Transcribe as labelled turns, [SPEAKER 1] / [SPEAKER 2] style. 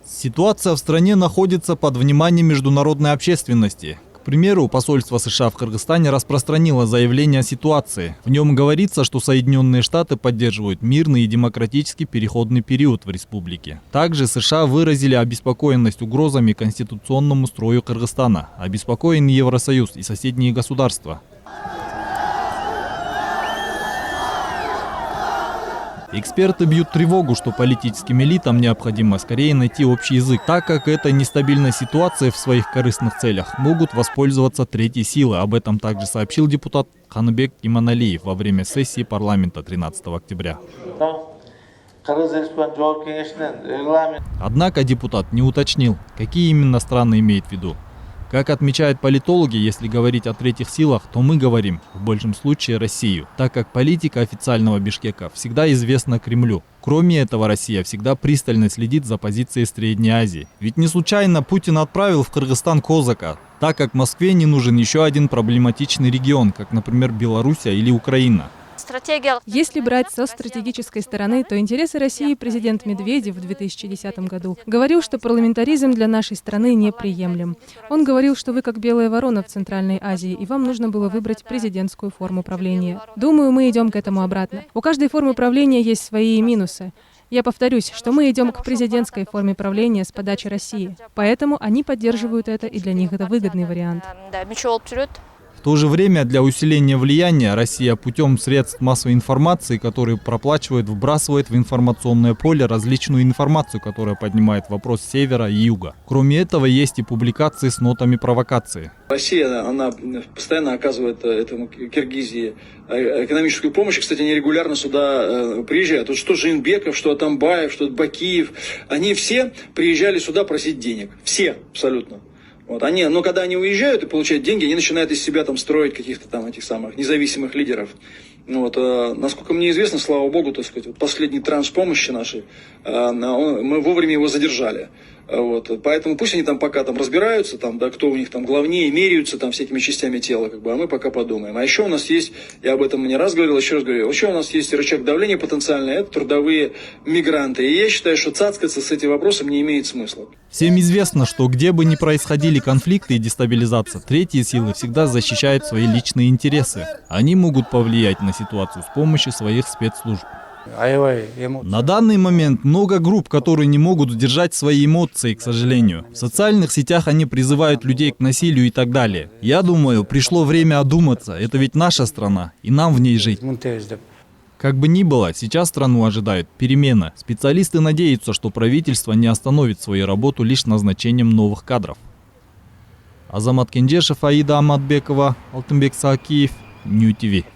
[SPEAKER 1] Ситуация в стране находится под вниманием международной общественности. К примеру, посольство США в Кыргызстане распространило заявление о ситуации. В нем говорится, что Соединенные Штаты поддерживают мирный и демократический переходный период в республике. Также США выразили обеспокоенность угрозами конституционному строю Кыргызстана. Обеспокоен Евросоюз и соседние государства. Эксперты бьют тревогу, что политическим элитам необходимо скорее найти общий язык, так как этой нестабильной ситуацией в своих корыстных целях могут воспользоваться третьи силы. Об этом также сообщил депутат Каныбек Иманалиев во время сессии парламента 13 октября. Однако депутат не уточнил, какие именно страны имеет в виду. Как отмечают политологи, если говорить о третьих силах, то мы говорим, в большем случае, Россию, так как политика официального Бишкека всегда известна Кремлю. Кроме этого, Россия всегда пристально следит за позицией Средней Азии. Ведь не случайно Путин отправил в Кыргызстан Козака, так как Москве не нужен еще один проблематичный регион, как, например, Белоруссия или Украина.
[SPEAKER 2] Если брать со стратегической стороны, то интересы России президент Медведев в 2010 году говорил, что парламентаризм для нашей страны неприемлем. Он говорил, что вы как белая ворона в Центральной Азии, и вам нужно было выбрать президентскую форму правления. Думаю, мы идем к этому обратно. У каждой формы правления есть свои минусы. Я повторюсь, что мы идем к президентской форме правления с подачи России. Поэтому они поддерживают это, и для них это выгодный вариант.
[SPEAKER 1] В то же время для усиления влияния Россия путем средств массовой информации, которые проплачивает, вбрасывает в информационное поле различную информацию, которая поднимает вопрос севера и юга. Кроме этого, есть и публикации с нотами провокации.
[SPEAKER 3] Россия, она постоянно оказывает этому Киргизии экономическую помощь. Кстати, они регулярно сюда приезжают. Вот что Жинбеков, что Атамбаев, что Бакиев, они все приезжали сюда просить денег. Все абсолютно. Вот, но когда они уезжают и получают деньги, они начинают из себя там строить каких-то там этих самых независимых лидеров. Вот, насколько мне известно, слава богу, так сказать, вот последний транш помощи нашей, мы вовремя его задержали. Вот, поэтому пусть они там пока там разбираются, там, да, кто у них там главнее, меряются там всякими частями тела, как бы, а мы пока подумаем. А еще у нас есть, я об этом не раз говорил, еще раз говорю, еще у нас есть рычаг давления потенциальный, это трудовые мигранты. И я считаю, что цацкаться с этим вопросом не имеет смысла.
[SPEAKER 1] Всем известно, что где бы ни происходили конфликты и дестабилизация, третьи силы всегда защищают свои личные интересы. Они могут повлиять на ситуацию с помощью своих спецслужб. На данный момент много групп, которые не могут сдержать свои эмоции, к сожалению. В социальных сетях они призывают людей к насилию и так далее. Я думаю, пришло время одуматься. Это ведь наша страна, и нам в ней жить. Как бы ни было, сейчас страну ожидают перемены. Специалисты надеются, что правительство не остановит свою работу лишь назначением новых кадров. Азамат Кенжешев, Аида Аматбекова, Алтынбек Саакиев, Нью ТВ.